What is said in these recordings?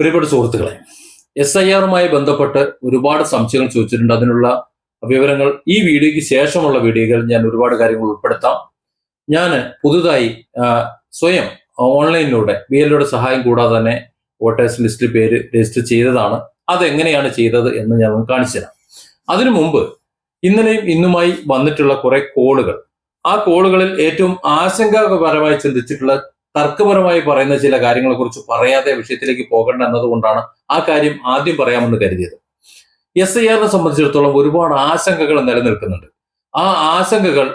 പ്രിയപ്പെട്ട സുഹൃത്തുക്കളെ, SIR-മായി ബന്ധപ്പെട്ട് ഒരുപാട് സംശയങ്ങൾ ചോദിച്ചിട്ടുണ്ട്. അതിനുള്ള വിവരങ്ങൾ ഈ വീഡിയോയ്ക്ക് ശേഷമുള്ള വീഡിയോകൾ ഞാൻ ഒരുപാട് കാര്യങ്ങൾ ഉൾപ്പെടുത്താം. ഞാൻ പുതുതായി സ്വയം ഓൺലൈനിലൂടെ BLOയുടെ സഹായം കൂടാതെ തന്നെ വോട്ടേഴ്സ് ലിസ്റ്റിൽ പേര് രജിസ്റ്റർ ചെയ്തതാണ്. അതെങ്ങനെയാണ് ചെയ്തത് എന്ന് ഞാൻ കാണിച്ചു തരാം. അതിനു മുമ്പ് ഇന്നലെയും ഇന്നുമായി വന്നിട്ടുള്ള കുറെ കോളുകൾ, ആ കോളുകളിൽ ഏറ്റവും ആശങ്കാപരമായി ചിന്തിച്ചിട്ടുള്ള തർക്കപരമായി പറയുന്ന ചില കാര്യങ്ങളെ കുറിച്ച് പറയാതെ വിഷയത്തിലേക്ക് പോകേണ്ട എന്നതുകൊണ്ടാണ് ആ കാര്യം ആദ്യം പറയാമെന്ന് കരുതിയത്. SIR-നെ സംബന്ധിച്ചിടത്തോളം ഒരുപാട് ആശങ്കകൾ നിലനിൽക്കുന്നുണ്ട്. ആ ആശങ്കകൾ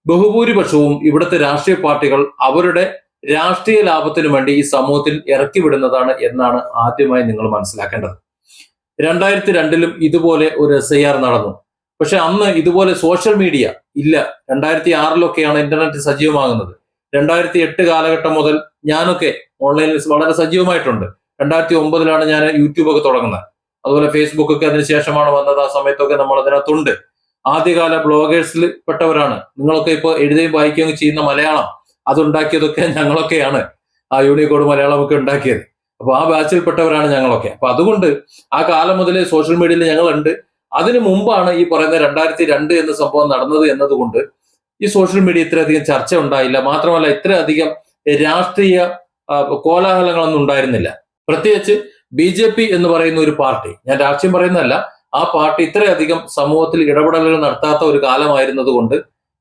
ബഹുഭൂരിപക്ഷവും ഇവിടുത്തെ രാഷ്ട്രീയ പാർട്ടികൾ അവരുടെ രാഷ്ട്രീയ ലാഭത്തിനു വേണ്ടി ഈ സമൂഹത്തിൽ ഇറക്കി വിടുന്നതാണ് എന്നാണ് ആദ്യമായി നിങ്ങൾ മനസ്സിലാക്കേണ്ടത്. 2002-ലും ഇതുപോലെ ഒരു SIR നടന്നു. പക്ഷെ അന്ന് ഇതുപോലെ സോഷ്യൽ മീഡിയ ഇല്ല. 2006-ലൊക്കെയാണ് ഇന്റർനെറ്റ് സജീവമാകുന്നത്. 2008 കാലഘട്ടം മുതൽ ഞാനൊക്കെ ഓൺലൈനിൽ വളരെ സജീവമായിട്ടുണ്ട്. 2009-ലാണ് ഞാൻ യൂട്യൂബ് ഒക്കെ തുടങ്ങുന്നത്. അതുപോലെ ഫേസ്ബുക്ക് ഒക്കെ അതിനുശേഷമാണ് വന്നത്. ആ സമയത്തൊക്കെ നമ്മൾ അതിനകത്തുണ്ട്. ആദ്യകാല ബ്ലോഗേഴ്സിൽ പെട്ടവരാണ് നിങ്ങളൊക്കെ. ഇപ്പോൾ എഴുതുകയും വായിക്കുകയും ചെയ്യുന്ന മലയാളം അതുണ്ടാക്കിയതൊക്കെ ഞങ്ങളൊക്കെയാണ്. ആ യൂണിക്കോഡ് മലയാളം ഒക്കെ ഉണ്ടാക്കിയത്. അപ്പൊ ആ ബാച്ചിൽപ്പെട്ടവരാണ് ഞങ്ങളൊക്കെ. അപ്പൊ അതുകൊണ്ട് ആ കാലം മുതലേ സോഷ്യൽ മീഡിയയിൽ ഞങ്ങളുണ്ട്. അതിനു മുമ്പാണ് ഈ പറയുന്ന 2002 എന്ന സംഭവം നടന്നത് എന്നതുകൊണ്ട് ഈ സോഷ്യൽ മീഡിയ ഇത്രയധികം ചർച്ച ഉണ്ടായില്ല. മാത്രമല്ല ഇത്രയധികം രാഷ്ട്രീയ കോലാഹലങ്ങളൊന്നും ഉണ്ടായിരുന്നില്ല. പ്രത്യേകിച്ച് BJP എന്ന് പറയുന്ന ഒരു പാർട്ടി, ഞാൻ രാഷ്ട്രീയം പറയുന്നതല്ല, ആ പാർട്ടി ഇത്രയധികം സമൂഹത്തിൽ ഇടപെടലുകൾ നടത്താത്ത ഒരു കാലമായിരുന്നത് കൊണ്ട്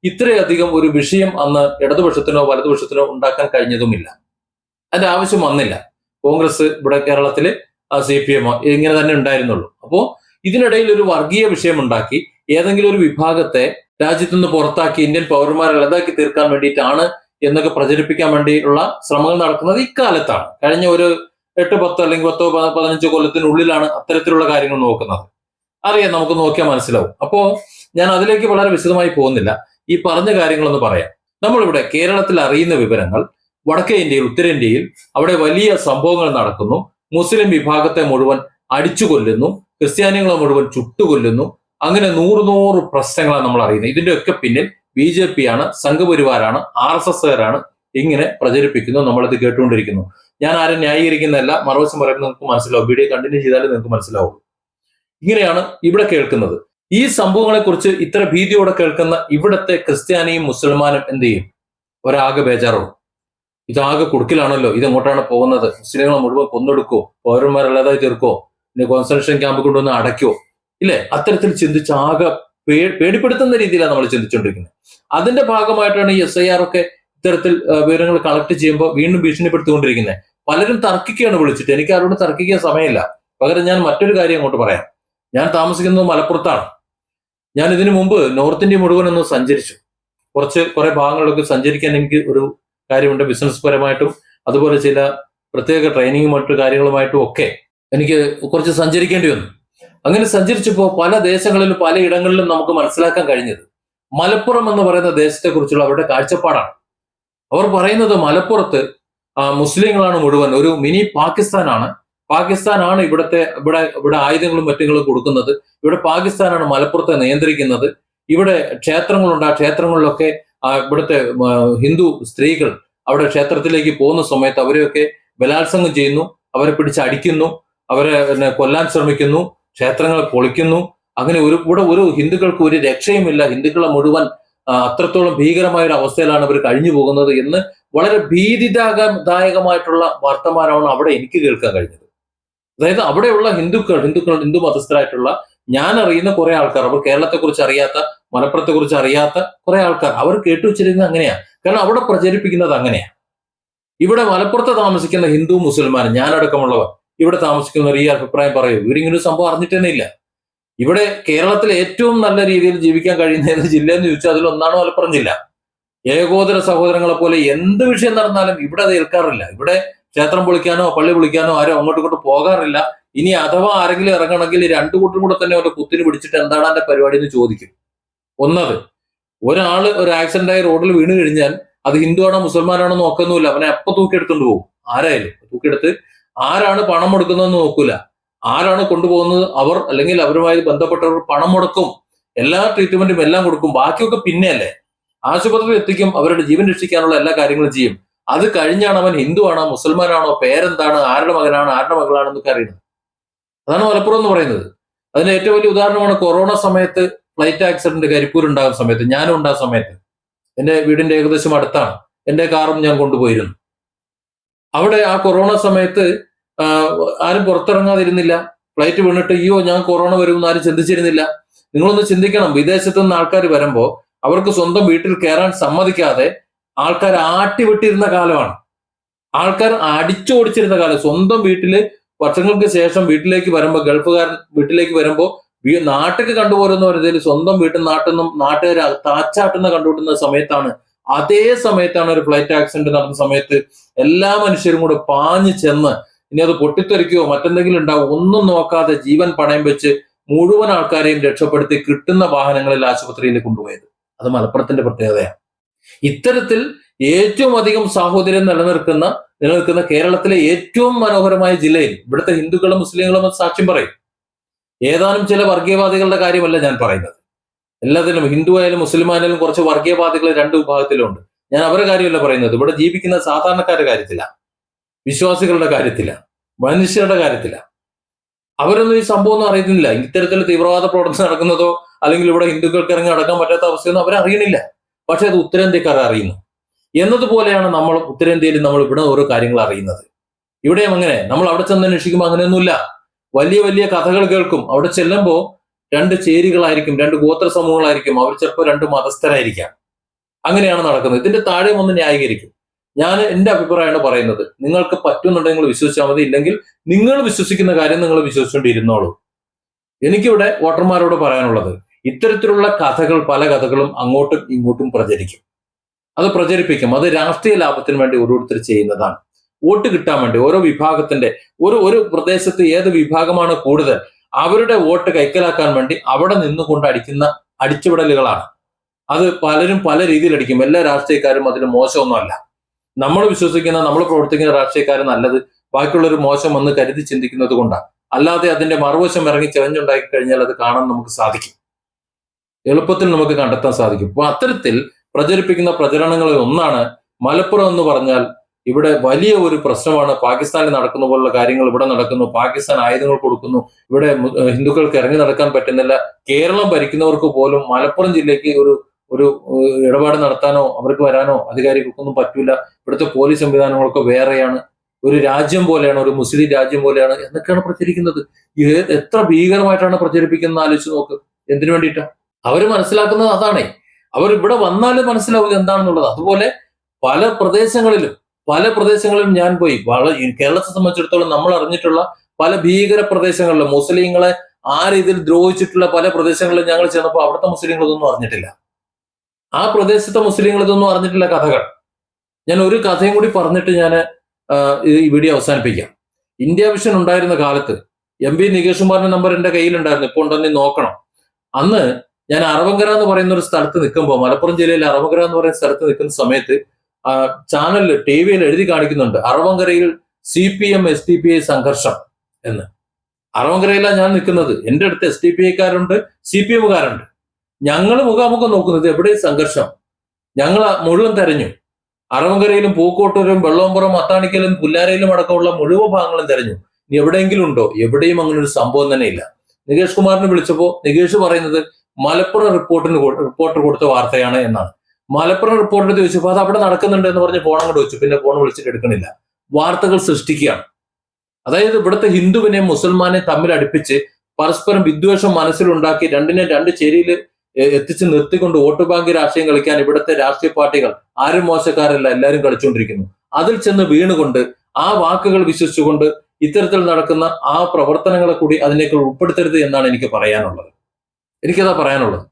ഇത്രയധികം ഒരു വിഷയം അന്ന് ഇടതുപക്ഷത്തിനോ വലതുപക്ഷത്തിനോ ഉണ്ടാക്കാൻ കഴിഞ്ഞതുമില്ല. അതിന്റെ ആവശ്യം വന്നില്ല. കോൺഗ്രസ് ഇവിടെ കേരളത്തില് CPM ഇങ്ങനെ തന്നെ ഉണ്ടായിരുന്നുള്ളൂ. അപ്പോ ഇതിനിടയിൽ ഒരു വർഗീയ വിഷയം ഉണ്ടാക്കി ഏതെങ്കിലും ഒരു വിഭാഗത്തെ രാജ്യത്തു നിന്ന് പുറത്താക്കി ഇന്ത്യൻ പൗരന്മാരെ ഇളതാക്കി തീർക്കാൻ വേണ്ടിയിട്ടാണ് എന്നൊക്കെ പ്രചരിപ്പിക്കാൻ വേണ്ടിയുള്ള ശ്രമങ്ങൾ നടക്കുന്നത് ഇക്കാലത്താണ്. കഴിഞ്ഞ ഒരു 8-10 അല്ലെങ്കിൽ 10-15 കൊല്ലത്തിനുള്ളിലാണ് അത്തരത്തിലുള്ള കാര്യങ്ങൾ നോക്കുന്നത്. അറിയാം, നമുക്ക് നോക്കിയാൽ മനസ്സിലാവും. അപ്പോ ഞാൻ അതിലേക്ക് വളരെ വിശദമായി പോകുന്നില്ല. ഈ പറഞ്ഞ കാര്യങ്ങളൊന്ന് പറയാം. നമ്മളിവിടെ കേരളത്തിൽ അറിയുന്ന വിവരങ്ങൾ, വടക്കേ ഇന്ത്യയിൽ, ഉത്തരേന്ത്യയിൽ അവിടെ വലിയ സംഭവങ്ങൾ നടക്കുന്നു. മുസ്ലിം വിഭാഗത്തെ മുഴുവൻ അടിച്ചു കൊല്ലുന്നു, ക്രിസ്ത്യാനികളെ മുഴുവൻ ചുട്ടുകൊല്ലുന്നു. അങ്ങനെ 100 പ്രശ്നങ്ങളാണ് നമ്മൾ അറിയുന്നത്. ഇതിന്റെ ഒക്കെ പിന്നിൽ BJP ആണ്, സംഘപരിവാരാണ്, RSS-കാരാണ് ഇങ്ങനെ പ്രചരിപ്പിക്കുന്നു. നമ്മളത് കേട്ടുകൊണ്ടിരിക്കുന്നു. ഞാൻ ആരും ന്യായീകരിക്കുന്നതല്ല, മറുവശം പറയുന്നത് നിങ്ങൾക്ക് മനസ്സിലാവും. വീഡിയോ കണ്ടിന്യൂ ചെയ്താലും നിങ്ങൾക്ക് മനസ്സിലാവുള്ളൂ. ഇങ്ങനെയാണ് ഇവിടെ കേൾക്കുന്നത്. ഈ സംഭവങ്ങളെ കുറിച്ച് ഇത്ര ഭീതിയോടെ കേൾക്കുന്ന ഇവിടത്തെ ക്രിസ്ത്യാനിയും മുസൽമാനും എന്ത് ചെയ്യും? ഒരാകെ ബേജാറാവും. ഇതാകെ കുടുക്കിലാണല്ലോ, ഇതെങ്ങോട്ടാണ് പോകുന്നത്? മുസ്ലിങ്ങളെ മുഴുവൻ കൊന്നെടുക്കോ? പൗരന്മാരല്ലാതായി തീർക്കോ? ഇനി കോൺസെൻട്രേഷൻ ക്യാമ്പ് കൊണ്ടുവന്ന് അടയ്ക്കോ? ഇല്ലേ? അത്തരത്തിൽ ചിന്തിച്ച് ആകെ പേടിപ്പെടുത്തുന്ന രീതിയിലാണ് നമ്മൾ ചിന്തിച്ചുകൊണ്ടിരിക്കുന്നത്. അതിന്റെ ഭാഗമായിട്ടാണ് ഈ SIR ഒക്കെ ഇത്തരത്തിൽ വിവരങ്ങൾ കളക്ട് ചെയ്യുമ്പോൾ വീണ്ടും ഭീഷണിപ്പെടുത്തിക്കൊണ്ടിരിക്കുന്നത്. പലരും തർക്കിക്കുകയാണ് വിളിച്ചിട്ട്. എനിക്ക് ആരോട് തർക്കിക്കാൻ സമയമില്ല. പകരം ഞാൻ മറ്റൊരു കാര്യം അങ്ങോട്ട് പറയാം. ഞാൻ താമസിക്കുന്നത് മലപ്പുറത്താണ്. ഞാൻ ഇതിനു മുമ്പ് നോർത്ത് ഇന്ത്യ മുഴുവൻ ഒന്ന് സഞ്ചരിച്ചു. കുറെ ഭാഗങ്ങളിലൊക്കെ സഞ്ചരിക്കാൻ എനിക്ക് ഒരു കാര്യമുണ്ട്. ബിസിനസ് പരമായിട്ടും അതുപോലെ ചില പ്രത്യേക ട്രെയിനിങ്ങും മറ്റു കാര്യങ്ങളുമായിട്ടും ഒക്കെ എനിക്ക് കുറച്ച് സഞ്ചരിക്കേണ്ടി വന്നു. അങ്ങനെ സഞ്ചരിച്ചപ്പോൾ പല ദേശങ്ങളിലും പലയിടങ്ങളിലും നമുക്ക് മനസ്സിലാക്കാൻ കഴിഞ്ഞത് മലപ്പുറം എന്ന് പറയുന്ന ദേശത്തെ കുറിച്ചുള്ള അവരുടെ കാഴ്ചപ്പാടാണ്. അവർ പറയുന്നത് മലപ്പുറത്ത് മുസ്ലിങ്ങളാണ് മുഴുവൻ, ഒരു മിനി പാകിസ്ഥാനാണ് ഇവിടെ ആയുധങ്ങളും മറ്റുകളും കൊടുക്കുന്നത്. ഇവിടെ പാകിസ്ഥാനാണ് മലപ്പുറത്തെ നിയന്ത്രിക്കുന്നത്. ഇവിടെ ക്ഷേത്രങ്ങളുണ്ട്. ആ ക്ഷേത്രങ്ങളിലൊക്കെ ഇവിടുത്തെ ഹിന്ദു സ്ത്രീകൾ അവിടെ ക്ഷേത്രത്തിലേക്ക് പോകുന്ന സമയത്ത് അവരെയൊക്കെ ബലാത്സംഗം ചെയ്യുന്നു, അവരെ പിടിച്ചടിക്കുന്നു, അവരെ കൊല്ലാൻ ശ്രമിക്കുന്നു, ക്ഷേത്രങ്ങളെ പൊളിക്കുന്നു. അങ്ങനെ ഇവിടെ ഒരു ഹിന്ദുക്കൾക്ക് ഒരു രക്ഷയുമില്ല. ഹിന്ദുക്കളെ മുഴുവൻ അത്രത്തോളം ഭീകരമായ ഒരു അവസ്ഥയിലാണ് അവർ കഴിഞ്ഞു പോകുന്നത് എന്ന് വളരെ ഭീതിദായകമായിട്ടുള്ള വർത്തമാനമാണ് അവിടെ എനിക്ക് കേൾക്കാൻ കഴിഞ്ഞത്. അതായത് അവിടെയുള്ള ഹിന്ദു മതസ്ഥരായിട്ടുള്ള ഞാൻ അറിയുന്ന കുറെ ആൾക്കാർ, അവർ കേരളത്തെ കുറിച്ച് അറിയാത്ത, മലപ്പുറത്തെ കുറിച്ച് അറിയാത്ത കുറെ ആൾക്കാർ, അവർ കേട്ടു വെച്ചിരിക്കുന്നത് അങ്ങനെയാണ്. കാരണം അവിടെ പ്രചരിപ്പിക്കുന്നത് അങ്ങനെയാണ്. ഇവിടെ മലപ്പുറത്ത് താമസിക്കുന്ന ഹിന്ദു മുസൽമാൻ, ഞാനടക്കമുള്ളവർ ഇവിടെ താമസിക്കുന്നവർ ഈ അഭിപ്രായം പറയൂ. ഇവരിങ്ങനെ ഒരു സംഭവം അറിഞ്ഞിട്ട് തന്നെ ഇല്ല. ഇവിടെ കേരളത്തിൽ ഏറ്റവും നല്ല രീതിയിൽ ജീവിക്കാൻ കഴിയുന്ന ഏത് ജില്ല എന്ന് ചോദിച്ചാൽ അതിലൊന്നാണ് മലപ്പുറം ജില്ല. ഏകോദര സഹോദരങ്ങളെ പോലെ എന്ത് വിഷയം നടന്നാലും ഇവിടെ അത് ഏൽക്കാറില്ല. ഇവിടെ ക്ഷേത്രം പൊളിക്കാനോ പള്ളി പൊളിക്കാനോ ആരും അങ്ങോട്ടും ഇങ്ങോട്ടും പോകാറില്ല. ഇനി അഥവാ ആരെങ്കിലും ഇറങ്ങണമെങ്കിൽ 2 കൂട്ടരും കൂടെ തന്നെ അവരുടെ കുത്തിന് പിടിച്ചിട്ട് എന്താണ് എന്റെ പരിപാടി എന്ന് ചോദിക്കും. ഒരാള് ഒരു ആക്സിഡന്റ് ആയി റോഡിൽ വീണ് കഴിഞ്ഞാൽ അത് ഹിന്ദു ആണോ മുസൽമാനാണോ നോക്കുന്നില്ല. അവനെ അപ്പൊ തൂക്കിയെടുത്തോണ്ട് പോകും. ആരായാലും തൂക്കിയെടുത്ത് ആരാണ് പണം മുടക്കുന്നതെന്ന് നോക്കൂല. ആരാണ് കൊണ്ടുപോകുന്നത് അവർ അല്ലെങ്കിൽ അവരുമായി ബന്ധപ്പെട്ടവർ പണം മുടക്കും. എല്ലാ ട്രീറ്റ്മെന്റും എല്ലാം കൊടുക്കും. ബാക്കിയൊക്കെ പിന്നെയല്ലേ. ആശുപത്രിയിൽ എത്തിക്കും, അവരുടെ ജീവൻ രക്ഷിക്കാനുള്ള എല്ലാ കാര്യങ്ങളും ചെയ്യും. അത് കഴിഞ്ഞാണ് അവൻ ഹിന്ദു ആണോ മുസൽമാനാണോ പേരെന്താണ് ആരുടെ മകനാണ് ആരുടെ മകളാണെന്നൊക്കെ അറിയുന്നത്. അതാണ് മലപ്പുറം എന്ന് പറയുന്നത്. അതിന് ഏറ്റവും വലിയ ഉദാഹരണമാണ് കൊറോണ സമയത്ത് ഫ്ലൈറ്റ് ആക്സിഡന്റ് കരിപ്പൂർ ഉണ്ടാകുന്ന സമയത്ത്. ഞാനും ഉണ്ടാകുന്ന സമയത്ത് എന്റെ വീടിന്റെ ഏകദേശം അടുത്താണ്. എന്റെ കാറും ഞാൻ കൊണ്ടുപോയിരുന്നു. അവിടെ ആ കൊറോണ സമയത്ത് ആരും പുറത്തിറങ്ങാതിരുന്നില്ല. ഫ്ലൈറ്റ് വീണിട്ട് അയ്യോ ഞാൻ കൊറോണ വരുമെന്ന് ആരും ചിന്തിച്ചിരുന്നില്ല. നിങ്ങളൊന്ന് ചിന്തിക്കണം, വിദേശത്ത് നിന്ന് ആൾക്കാർ വരുമ്പോൾ അവർക്ക് സ്വന്തം വീട്ടിൽ കയറാൻ സമ്മതിക്കാതെ ആൾക്കാർ ആട്ടിവിട്ടിരുന്ന കാലമാണ്. ആൾക്കാർ അടിച്ചോടിച്ചിരുന്ന കാലം. സ്വന്തം വീട്ടില് വർഷങ്ങൾക്ക് ശേഷം വീട്ടിലേക്ക് വരുമ്പോൾ, ഗൾഫുകാരൻ വീട്ടിലേക്ക് വരുമ്പോൾ നാട്ടിലേക്ക് കണ്ടുപോരുന്ന പറയുന്നതിൽ സ്വന്തം നാട്ടിൽ നിന്നും നാട്ടുകാർ താച്ചാട്ടുന്ന കണ്ടുകൂട്ടുന്ന സമയത്താണ്. അതേ സമയത്താണ് ഒരു ഫ്ലൈറ്റ് ആക്സിഡന്റ് നടന്ന സമയത്ത് എല്ലാ മനുഷ്യരും കൂടെ പാഞ്ഞു ചെന്ന് ഇനി അത് പൊട്ടിത്തെറിക്കുകയോ മറ്റെന്തെങ്കിലും ഉണ്ടാവും ഒന്നും നോക്കാതെ ജീവൻ പണയം വെച്ച് മുഴുവൻ ആൾക്കാരെയും രക്ഷപ്പെടുത്തി കിട്ടുന്ന വാഹനങ്ങളിൽ ആശുപത്രിയിൽ കൊണ്ടുപോയത്. അത് മലപ്പുറത്തിന്റെ പ്രത്യേകതയാണ്. ഇത്തരത്തിൽ ഏറ്റവും അധികം സാഹോദര്യം നിലനിൽക്കുന്ന കേരളത്തിലെ ഏറ്റവും മനോഹരമായ ജില്ലയിൽ ഇവിടുത്തെ ഹിന്ദുക്കളും മുസ്ലിങ്ങളും സാക്ഷ്യം പറയും. ഏതാനും ചില വർഗീയവാദികളുടെ കാര്യമല്ല ഞാൻ പറയുന്നത്. എല്ലാത്തിലും ഹിന്ദു ആയാലും മുസ്ലിം ആയാലും കുറച്ച് വർഗീയവാദികൾ രണ്ട് വിഭാഗത്തിലുണ്ട്. ഞാൻ അവരുടെ കാര്യമല്ല പറയുന്നത്. ഇവിടെ ജീവിക്കുന്ന സാധാരണക്കാരുടെ കാര്യത്തില, വിശ്വാസികളുടെ കാര്യത്തില, മനുഷ്യരുടെ കാര്യത്തില. അവരൊന്നും ഈ സംഭവം ഒന്നും അറിയുന്നില്ല. ഇത്തരത്തിൽ തീവ്രവാദ പ്രവർത്തനം നടക്കുന്നതോ അല്ലെങ്കിൽ ഇവിടെ ഹിന്ദുക്കൾക്ക് ഇറങ്ങി നടക്കാൻ പറ്റാത്ത അവസ്ഥയൊന്നും അവരറിയണില്ല. പക്ഷെ അത് ഉത്തരേന്ത്യക്കാർ അറിയുന്നു. എന്നതുപോലെയാണ് നമ്മൾ ഉത്തരേന്ത്യയിൽ നമ്മൾ ഇവിടെ ഓരോ കാര്യങ്ങൾ അറിയുന്നത്. ഇവിടെയും അങ്ങനെ നമ്മൾ അവിടെ ചെന്ന് അന്വേഷിക്കുമ്പോൾ അങ്ങനെയൊന്നുമില്ല. വലിയ വലിയ കഥകൾ കേൾക്കും. അവിടെ ചെല്ലുമ്പോൾ രണ്ട് ചേരികളായിരിക്കും, രണ്ട് ഗോത്ര സമൂഹങ്ങളായിരിക്കും, അവർ ചിലപ്പോൾ രണ്ട് മതസ്ഥരായിരിക്കാം. അങ്ങനെയാണ് നടക്കുന്നത്. ഇതിന്റെ താഴെ ഒന്ന് ന്യായീകരിക്കും. ഞാൻ എന്റെ അഭിപ്രായമാണ് പറയുന്നത്. നിങ്ങൾക്ക് പറ്റുന്നുണ്ടെങ്കിൽ വിശ്വസിച്ചാൽ മതി, ഇല്ലെങ്കിൽ നിങ്ങൾ വിശ്വസിക്കുന്ന കാര്യം നിങ്ങൾ വിശ്വസിച്ചുകൊണ്ടിരുന്നോളൂ. എനിക്കിവിടെ വോട്ടർമാരോട് പറയാനുള്ളത്, ഇത്തരത്തിലുള്ള കഥകൾ പല കഥകളും അങ്ങോട്ടും ഇങ്ങോട്ടും പ്രചരിക്കും. അത് പ്രചരിപ്പിക്കും. അത് രാഷ്ട്രീയ ലാഭത്തിന് വേണ്ടി ഓരോരുത്തർ ചെയ്യുന്നതാണ്. വോട്ട് കിട്ടാൻ വേണ്ടി ഓരോ വിഭാഗത്തിന്റെ ഒരു പ്രദേശത്ത് ഏത് വിഭാഗമാണ് കൂടുതൽ അവരുടെ വോട്ട് കൈക്കലാക്കാൻ വേണ്ടി അവിടെ നിന്നുകൊണ്ട് അടിക്കുന്ന അടിച്ചുവിടലുകളാണ്. അത് പലരും പല രീതിയിൽ അടിക്കും. എല്ലാ രാഷ്ട്രീയക്കാരും അതിന് മോശമൊന്നുമല്ല. നമ്മൾ വിശ്വസിക്കുന്ന നമ്മൾ പ്രവർത്തിക്കുന്ന രാഷ്ട്രീയക്കാർ നല്ലത്, ബാക്കിയുള്ളൊരു മോശം എന്ന് കരുതി ചിന്തിക്കുന്നത് കൊണ്ടാണ്. അല്ലാതെ അതിന്റെ മറുവശം ഇറങ്ങി ചെവഞ്ഞുണ്ടാക്കി കഴിഞ്ഞാൽ അത് കാണാൻ നമുക്ക് സാധിക്കും, എളുപ്പത്തിൽ നമുക്ക് കണ്ടെത്താൻ സാധിക്കും. അപ്പൊ അത്തരത്തിൽ പ്രചരിപ്പിക്കുന്ന പ്രചരണങ്ങളിൽ ഒന്നാണ് മലപ്പുറം എന്ന് പറഞ്ഞാൽ ഇവിടെ വലിയ ഒരു പ്രശ്നമാണ്. പാകിസ്ഥാനിൽ നടക്കുന്ന പോലുള്ള കാര്യങ്ങൾ ഇവിടെ നടക്കുന്നു. പാകിസ്ഥാൻ ആയുധങ്ങൾ കൊടുക്കുന്നു. ഇവിടെ ഹിന്ദുക്കൾക്ക് ഇറങ്ങി നടക്കാൻ പറ്റുന്നില്ല. കേരളം ഭരിക്കുന്നവർക്ക് പോലും മലപ്പുറം ജില്ലയ്ക്ക് ഒരു ഇടപാട് നടത്താനോ അവർക്ക് വരാനോ അധികാരികൾക്കൊന്നും പറ്റൂല. ഇവിടുത്തെ പോലീസ് സംവിധാനങ്ങളൊക്കെ വേറെയാണ്, ഒരു രാജ്യം പോലെയാണ്, ഒരു മുസ്ലിം രാജ്യം പോലെയാണ് എന്നൊക്കെയാണ് പ്രചരിക്കുന്നത്. എത്ര ഭീകരമായിട്ടാണ് പ്രചരിപ്പിക്കുന്നത് ആലോചിച്ച് നോക്ക്. എന്തിനു വേണ്ടിയിട്ടാ? അവർ മനസ്സിലാക്കുന്നത് അതാണേ. അവർ ഇവിടെ വന്നാലും മനസ്സിലാവും എന്താണെന്നുള്ളത്. അതുപോലെ പല പ്രദേശങ്ങളിലും ഞാൻ പോയി. കേരളത്തെ സംബന്ധിച്ചിടത്തോളം നമ്മൾ അറിഞ്ഞിട്ടുള്ള പല ഭീകര പ്രദേശങ്ങളിലും മുസ്ലിങ്ങളെ ആ രീതിയിൽ ദ്രോഹിച്ചിട്ടുള്ള പല പ്രദേശങ്ങളിലും ഞങ്ങൾ ചെന്നപ്പോൾ അവിടുത്തെ മുസ്ലിങ്ങൾ ഇതൊന്നും അറിഞ്ഞിട്ടില്ല. ആ പ്രദേശത്തെ മുസ്ലിങ്ങൾ ഇതൊന്നും അറിഞ്ഞിട്ടില്ല കഥകൾ. ഞാൻ ഒരു കഥയും കൂടി പറഞ്ഞിട്ട് ഞാൻ ഈ വീഡിയോ അവസാനിപ്പിക്കാം. ഇന്ത്യ വിഷൻ ഉണ്ടായിരുന്ന കാലത്ത് MP നികേഷ് കുമാറിന്റെ നമ്പർ എന്റെ കയ്യിലുണ്ടായിരുന്നു. ഇപ്പോൾ ഉണ്ടെന്ന് നോക്കണം. അന്ന് ഞാൻ അറവങ്കര എന്ന് പറയുന്ന ഒരു സ്ഥലത്ത് നിൽക്കുമ്പോൾ, മലപ്പുറം ജില്ലയിലെ അറവങ്കര എന്ന് പറയുന്ന സ്ഥലത്ത് നിൽക്കുന്ന സമയത്ത് ചാനലിൽ TV-യിൽ എഴുതി കാണിക്കുന്നുണ്ട് അറവങ്കരയിൽ CPM SDPI സംഘർഷം എന്ന്. അറവങ്കരയിലാണ് ഞാൻ നിൽക്കുന്നത്. എന്റെ അടുത്ത് SDPI-കാരുണ്ട്, CPM-കാരുണ്ട്. ഞങ്ങൾ മുഖാമുഖം നോക്കുന്നത് എവിടെ സംഘർഷം. ഞങ്ങൾ മുഴുവൻ തെരഞ്ഞു. അറവങ്കരയിലും പൂക്കോട്ടൂരും വെള്ളോമ്പുറം അത്താണിക്കലും പുല്ലാരയിലും അടക്കമുള്ള മുഴുവൻ ഭാഗങ്ങളും തെരഞ്ഞു. ഇനി എവിടെയെങ്കിലും ഉണ്ടോ? എവിടെയും അങ്ങനെ ഒരു സംഭവം തന്നെ ഇല്ല. നികേഷ് കുമാറിനെ വിളിച്ചപ്പോൾ നികേഷ് പറയുന്നത് മലപ്പുറം റിപ്പോർട്ടർ കൊടുത്ത വാർത്തയാണ് എന്നാണ്. മലപ്പുറം റിപ്പോർട്ടർ ചോദിച്ചപ്പോൾ അത് അവിടെ നടക്കുന്നുണ്ട് എന്ന് പറഞ്ഞ് ഫോൺ അങ്ങോട്ട് വെച്ചു. പിന്നെ ഫോൺ വിളിച്ചിട്ട് എടുക്കണില്ല. വാർത്തകൾ സൃഷ്ടിക്കുകയാണ്. അതായത് ഇവിടുത്തെ ഹിന്ദുവിനെയും മുസൽമാനെയും തമ്മിൽ അടുപ്പിച്ച് പരസ്പരം വിദ്വേഷം മനസ്സിലുണ്ടാക്കി രണ്ടിനെ രണ്ട് ചേരിയിൽ എത്തിച്ച് നിർത്തിക്കൊണ്ട് വോട്ട് ബാങ്ക് രാഷ്ട്രീയം കളിക്കാൻ ഇവിടുത്തെ രാഷ്ട്രീയ പാർട്ടികൾ ആരും മോശക്കാരല്ല, എല്ലാവരും കളിച്ചുകൊണ്ടിരിക്കുന്നു. അതിൽ ചെന്ന് വീണുകൊണ്ട് ആ വാക്കുകൾ വിശ്വസിച്ചുകൊണ്ട് ഇത്തരത്തിൽ നടക്കുന്ന ആ പ്രവർത്തനങ്ങളെ കൂടി അതിനേക്കാൾ ഉൾപ്പെടുത്തരുത് എന്നാണ് എനിക്ക് പറയാനുള്ളത്. എനിക്കതാ പറയാനുള്ളത്.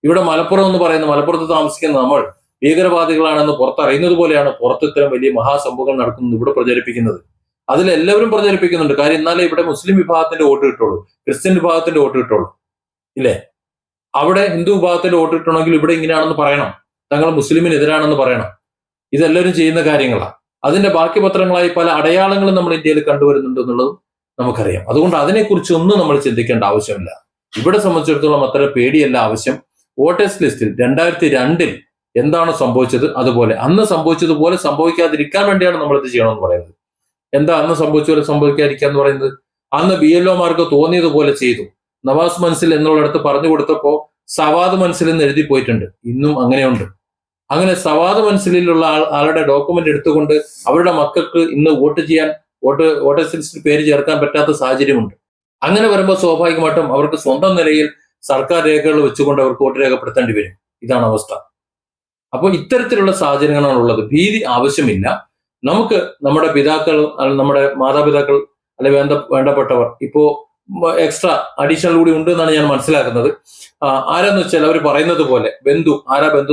ഇവിടെ മലപ്പുറം എന്ന് പറയുന്ന മലപ്പുറത്ത് താമസിക്കുന്ന നമ്മൾ ഭീകരവാദികളാണെന്ന് പുറത്തറിയുന്നത് പോലെയാണ് പുറത്ത് ഇത്തരം വലിയ മഹാസംഭവങ്ങൾ നടക്കുന്നത് ഇവിടെ പ്രചരിപ്പിക്കുന്നത്. അതിലെല്ലാവരും പ്രചരിപ്പിക്കുന്നുണ്ട്. കാര്യം എന്നാലേ ഇവിടെ മുസ്ലിം വിഭാഗത്തിന്റെ വോട്ട് കിട്ടുള്ളൂ, ക്രിസ്ത്യൻ വിഭാഗത്തിന്റെ വോട്ട് കിട്ടുള്ളൂ, ഇല്ലേ? അവിടെ ഹിന്ദു വിഭാഗത്തിന്റെ വോട്ട് കിട്ടണമെങ്കിൽ ഇവിടെ ഇങ്ങനെയാണെന്ന് പറയണം, തങ്ങൾ മുസ്ലിമിനെതിരാണെന്ന് പറയണം. ഇതെല്ലാവരും ചെയ്യുന്ന കാര്യങ്ങളാണ്. അതിന്റെ ബാക്കി പത്രങ്ങളായി പല അടയാളങ്ങളും നമ്മൾ ഇന്ത്യയിൽ കണ്ടുവരുന്നുണ്ട് എന്നുള്ളതും നമുക്കറിയാം. അതുകൊണ്ട് അതിനെക്കുറിച്ച് ഒന്നും നമ്മൾ ചിന്തിക്കേണ്ട ആവശ്യമില്ല. ഇവിടെ സംബന്ധിച്ചിടത്തോളം അത്ര പേടിയല്ല ആവശ്യം. വോട്ടേഴ്സ് ലിസ്റ്റിൽ 2002 എന്താണ് സംഭവിച്ചത് അതുപോലെ അന്ന് സംഭവിച്ചതുപോലെ സംഭവിക്കാതിരിക്കാൻ വേണ്ടിയാണ് നമ്മൾ ഇത് ചെയ്യണമെന്ന് പറയുന്നത്. എന്താ അന്ന് സംഭവിച്ചതുപോലെ സംഭവിക്കാതിരിക്കുക എന്ന് പറയുന്നത്? അന്ന് BLOമാർക്ക് തോന്നിയതുപോലെ ചെയ്തു. നവാസ് മൻസിൽ എന്നുള്ളിടത്ത് പറഞ്ഞു കൊടുത്തപ്പോ സവാദ് മൻസിൽ എന്ന് എഴുതി പോയിട്ടുണ്ട്. ഇന്നും അങ്ങനെയുണ്ട്. അങ്ങനെ സവാദ് മൻസിലുള്ള ആളുടെ ഡോക്യുമെന്റ് എടുത്തുകൊണ്ട് അവരുടെ മക്കൾക്ക് ഇന്ന് വോട്ട് ചെയ്യാൻ വോട്ടേഴ്സ് ലിസ്റ്റിൽ പേര് ചേർക്കാൻ പറ്റാത്ത സാഹചര്യമുണ്ട്. അങ്ങനെ വരുമ്പോൾ സ്വാഭാവികമായിട്ടും അവർക്ക് സ്വന്തം നിലയിൽ സർക്കാർ രേഖകൾ വെച്ചുകൊണ്ട് അവർക്ക് വോട്ട് രേഖപ്പെടുത്തേണ്ടി വരും. ഇതാണ് അവസ്ഥ. അപ്പോൾ ഇത്തരത്തിലുള്ള സാഹചര്യങ്ങളാണ് ഉള്ളത്. ഭീതി ആവശ്യമില്ല. നമുക്ക് നമ്മുടെ പിതാക്കൾ, നമ്മുടെ മാതാപിതാക്കൾ അല്ലെ വേണ്ടപ്പെട്ടവർ ഇപ്പോ എക്സ്ട്രാ അഡീഷണൽ കൂടി ഉണ്ട് എന്നാണ് ഞാൻ മനസ്സിലാക്കുന്നത്. ആരാന്ന് വെച്ചാൽ അവർ പറയുന്നത് പോലെ ബന്ധു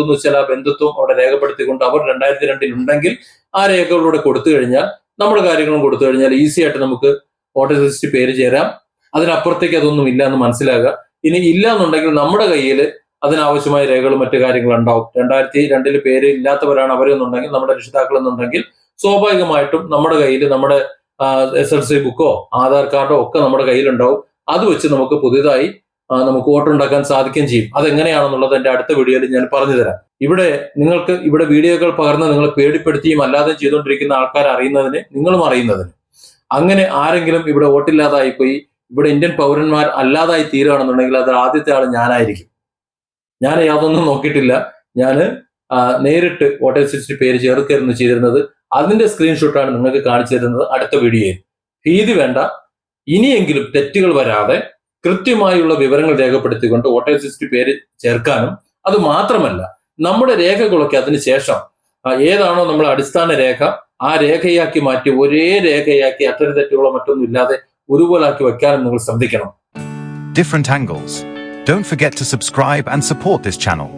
എന്ന് വെച്ചാൽ ആ ബന്ധുത്വം അവിടെ രേഖപ്പെടുത്തിക്കൊണ്ട് അവർ 2002 ഉണ്ടെങ്കിൽ ആ രേഖകളിലൂടെ കൊടുത്തു കഴിഞ്ഞാൽ, നമ്മുടെ കാര്യങ്ങളും കൊടുത്തു കഴിഞ്ഞാൽ ഈസി ആയിട്ട് നമുക്ക് വോട്ടേഴ്സ് ലിസ്റ്റ് പേര് ചേരാം. അതിനപ്പുറത്തേക്ക് അതൊന്നും ഇല്ല എന്ന് മനസ്സിലാക്കുക. ഇനി ഇല്ല എന്നുണ്ടെങ്കിൽ നമ്മുടെ കയ്യിൽ അതിനാവശ്യമായ രേഖകളും മറ്റു കാര്യങ്ങളും ഉണ്ടാവും. 2002 പേര് ഇല്ലാത്തവരാണ് അവരെന്നുണ്ടെങ്കിൽ, നമ്മുടെ രക്ഷിതാക്കൾ എന്നുണ്ടെങ്കിൽ സ്വാഭാവികമായിട്ടും നമ്മുടെ കയ്യിൽ നമ്മുടെ SLC ബുക്കോ ആധാർ കാർഡോ ഒക്കെ നമ്മുടെ കയ്യിലുണ്ടാവും. അത് വെച്ച് നമുക്ക് പുതിയതായി നമുക്ക് വോട്ടുണ്ടാക്കാൻ സാധിക്കുകയും ചെയ്യും. അതെങ്ങനെയാണെന്നുള്ളത് എന്റെ അടുത്ത വീഡിയോയിൽ ഞാൻ പറഞ്ഞു തരാം. നിങ്ങൾക്ക് ഇവിടെ വീഡിയോകൾ പകർന്ന് നിങ്ങളെ പേടിപ്പെടുത്തിയും അല്ലാതെ ചെയ്തുകൊണ്ടിരിക്കുന്ന ആൾക്കാർ അറിയുന്നതിന്, നിങ്ങളും അറിയുന്നതിന്, അങ്ങനെ ആരെങ്കിലും ഇവിടെ വോട്ടില്ലാതായിപ്പോയി ഇവിടെ ഇന്ത്യൻ പൗരന്മാർ അല്ലാതായി തീരുകയാണെന്നുണ്ടെങ്കിൽ അത് ആദ്യത്തെ ആൾ ഞാനായിരിക്കും. ഞാൻ യാതൊന്നും നോക്കിയിട്ടില്ല. ഞാൻ നേരിട്ട് വോട്ടേഴ്സ് ലിസ്റ്റിൽ പേര് ചേർക്കായിരുന്നു ചെയ്തിരുന്നത്. അതിന്റെ സ്ക്രീൻഷോട്ടാണ് നിങ്ങൾക്ക് കാണിച്ചു തരുന്നത് അടുത്ത വീഡിയോയിൽ. ഭീതി വേണ്ട. ഇനിയെങ്കിലും തെറ്റുകൾ വരാതെ കൃത്യമായുള്ള വിവരങ്ങൾ രേഖപ്പെടുത്തിക്കൊണ്ട് വോട്ടേഴ്സ് ലിസ്റ്റിൽ പേര് ചേർക്കാനും, അത് മാത്രമല്ല നമ്മുടെ രേഖകളൊക്കെ അതിനുശേഷം ഏതാണോ നമ്മുടെ അടിസ്ഥാന രേഖ ആ രേഖയാക്കി മാറ്റി ഒരേ രേഖയാക്കി അക്ഷര തെറ്റുകളോ മറ്റൊന്നും ഇല്ലാതെ ഒരുപോലാക്കി വെക്കാനും നിങ്ങൾ ശ്രദ്ധിക്കണം. Different angles. Don't forget to subscribe and support this channel.